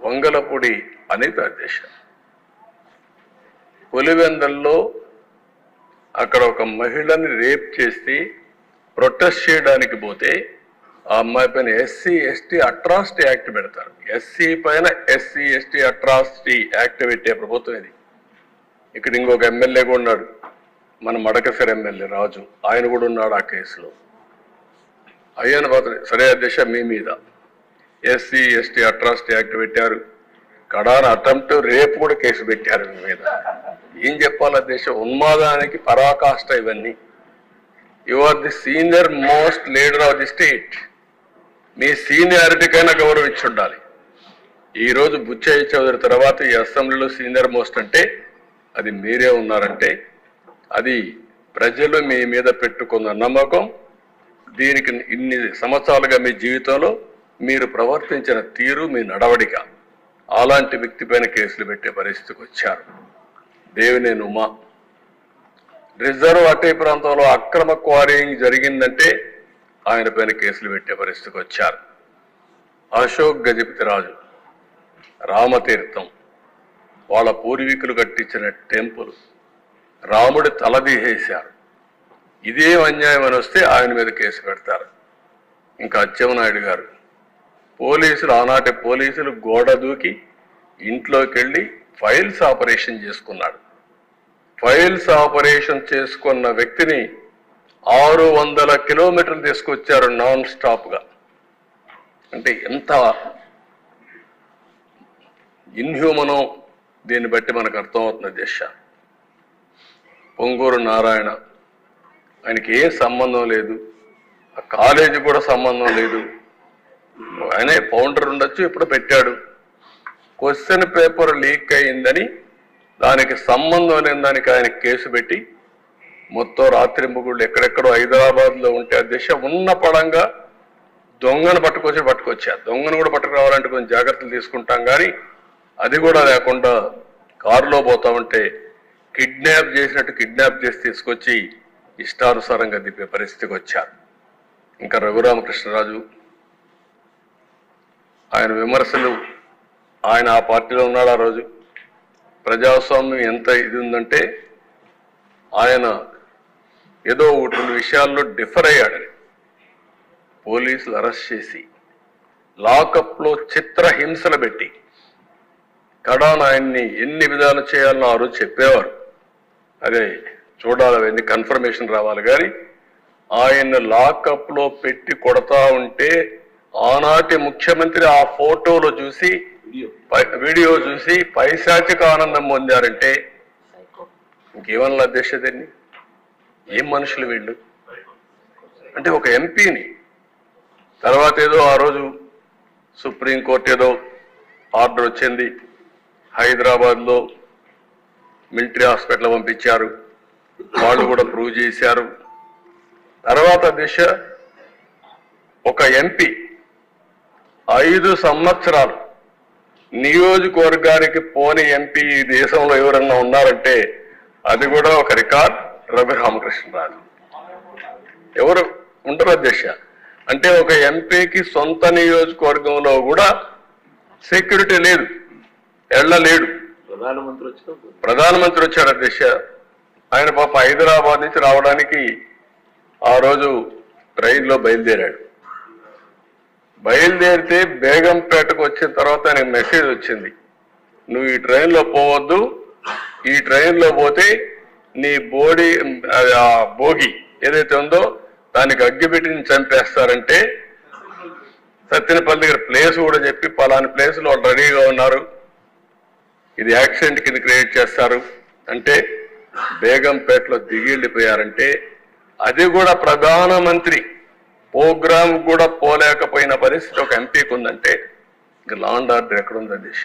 వంగలపూడి అనిత అధ్యక్ష పులివెందల్లో అక్కడ ఒక మహిళని రేప్ చేసి ప్రొటెస్ట్ చేయడానికి పోతే ఆ అమ్మాయి పైన ఎస్సీ ఎస్టీ అట్రాసిటీ యాక్ట్ పెడతారు. ఎస్సీ పైన ఎస్సీ ఎస్టీ అట్రాసిటీ యాక్ట్ పెట్టే ప్రభుత్వం ఇది. ఇక్కడ ఇంకొక ఎమ్మెల్యే కూడా ఉన్నాడు, మన మడకసిర ఎమ్మెల్యే రాజు, ఆయన కూడా ఉన్నాడు ఆ కేసులో. అయ్యాను పాత్ర సరే అధ్యక్ష మీ మీద ఎస్సీ ఎస్టీ అట్రాసిటీ యాక్ట్ పెట్టారు, కడాన అటెంప్ట్ రేపు కూడా కేసు పెట్టారు మీ మీద. ఏం చెప్పాలి అధ్యక్ష, ఉన్మాదానికి పరాకాష్ట ఇవన్నీ. You are the senior most leader of the state. మీ సీనియారిటీకైనా గౌరవించి ఉండాలి. ఈరోజు బుచ్చయ్య చౌదరి తర్వాత ఈ అసెంబ్లీలో సీనియర్ మోస్ట్ అంటే అది మీరే ఉన్నారంటే అది ప్రజలు మీ మీద పెట్టుకున్న నమ్మకం. దీనికి ఇన్ని సంవత్సరాలుగా మీ జీవితంలో మీరు ప్రవర్తించిన తీరు, మీ నడవడిక, అలాంటి వ్యక్తి పైన కేసులు పెట్టే పరిస్థితికి వచ్చారు. దేవినేని ఉమా రిజర్వ్ అటవీ ప్రాంతంలో అక్రమ క్వారీయింగ్ జరిగిందంటే ఆయన పైన కేసులు పెట్టే పరిస్థితికి వచ్చారు. అశోక్ గజపతిరాజు రామతీర్థం వాళ్ళ పూర్వీకులు కట్టించిన టెంపుల్ రాముడి తలదీసేశారు. ఇదేం అన్యాయం అని వస్తే ఆయన మీద కేసు పెడతారు. ఇంకా అచ్చెన్నాయుడు గారు పోలీసులు, ఆనాటి పోలీసులు గోడ దూకి ఇంట్లోకి వెళ్ళి ఫైల్స్ ఆపరేషన్ చేసుకున్నాడు. ఫైల్స్ ఆపరేషన్ చేసుకున్న వ్యక్తిని 600 కిలోమీటర్లు తీసుకొచ్చారు నాన్ స్టాప్గా. అంటే ఎంత ఇన్హ్యూమనో దీన్ని బట్టి మనకు అర్థమవుతుంది దిశ. పొంగూరు నారాయణ ఆయనకి ఏ సంబంధం లేదు, ఆ కాలేజీ కూడా సంబంధం లేదు, ఆయనే ఫౌండర్ ఉండొచ్చు, ఇప్పుడు పెట్టాడు. క్వశ్చన్ పేపర్ లీక్ అయిందని దానికి సంబంధం లేని దానికి ఆయన కేసు పెట్టి మొత్తం రాత్రి ముగ్గుళ్ళు ఎక్కడెక్కడో హైదరాబాద్లో ఉంటే అధ్యక్ష ఉన్న పడంగా దొంగను పట్టుకొచ్చారు. దొంగను కూడా పట్టుకురావాలంటే కొంచెం జాగ్రత్తలు తీసుకుంటాం, కానీ అది కూడా లేకుండా కారులో పోతా ఉంటే కిడ్నాప్ చేసినట్టు కిడ్నాప్ చేసి తీసుకొచ్చి ఇష్టానుసారంగా దిప్పే పరిస్థితికి వచ్చారు. ఇంకా రఘురామకృష్ణరాజు ఆయన విమర్శలు, ఆయన ఆ పార్టీలో ఉన్నాడు. ఆ రోజు ప్రజాస్వామ్యం ఎంత ఇది ఉందంటే ఆయన ఏదో కొన్ని విషయాల్లో డిఫర్ అయ్యాడని పోలీసులు అరెస్ట్ చేసి లాకప్లో చిత్రహింసలు పెట్టి కడాన ఆయన్ని ఎన్ని విధాలు చేయాలని ఆ రోజు చెప్పేవారు. అదే చూడాలి, అవన్నీ కన్ఫర్మేషన్ రావాలి. కానీ ఆయన లాకప్లో పెట్టి కొడతా ఉంటే ఆనాటి ముఖ్యమంత్రి ఆ ఫోటోలో చూసి, వీడియో చూసి పైశాచిక ఆనందం పొందారంటే ఇంకేమన్నా అధ్యక్షతని, ఏం మనుషులు వీళ్ళు. అంటే ఒక ఎంపీని తర్వాత ఏదో ఆ రోజు సుప్రీంకోర్టు ఏదో ఆర్డర్ వచ్చింది, హైదరాబాద్లో మిలిటరీ హాస్పిటల్ పంపించారు, వాళ్ళు కూడా ప్రూవ్ చేశారు. తర్వాత దిశ ఒక ఎంపీ 5 సంవత్సరాలు నియోజకవర్గానికి పోని ఎంపీ ఈ దేశంలో ఎవరన్నా ఉన్నారంటే అది కూడా ఒక రికార్డ్, రఘురామకృష్ణరాజు. ఎవరు ఉంటారు అధ్యక్ష? అంటే ఒక ఎంపీకి సొంత నియోజకవర్గంలో కూడా సెక్యూరిటీ లేదు, వెళ్ళలేడు. ప్రధానమంత్రి వచ్చాడు అధ్యక్ష. ఆయన పాప హైదరాబాద్ నుంచి రావడానికి ఆ రోజు ట్రైన్లో బయలుదేరాడు. బయలుదేరితే బేగంపేటకు వచ్చిన తర్వాత ఆయనకు మెసేజ్ వచ్చింది, నువ్వు ఈ ట్రైన్లో పోవద్దు, ఈ ట్రైన్లో పోతే నీ భోగి ఏదైతే ఉందో దానికి అగ్గిపెట్టి చంపేస్తారంటే సత్తెనపల్లి దగ్గర ప్లేస్ కూడా చెప్పి పలాని ప్లేస్లో వాళ్ళు రెడీగా ఉన్నారు, ఇది యాక్సిడెంట్ కింద క్రియేట్ చేస్తారు అంటే బేగంపేటలో దిగి వెళ్ళిపోయారంటే అది కూడా ప్రధానమంత్రి ప్రోగ్రామ్ కూడా పోలేకపోయిన పరిస్థితి ఒక ఎంపీకి ఉందంటే ఇంకా లా అండ్ ఆర్డర్ ఎక్కడుంది దిశ?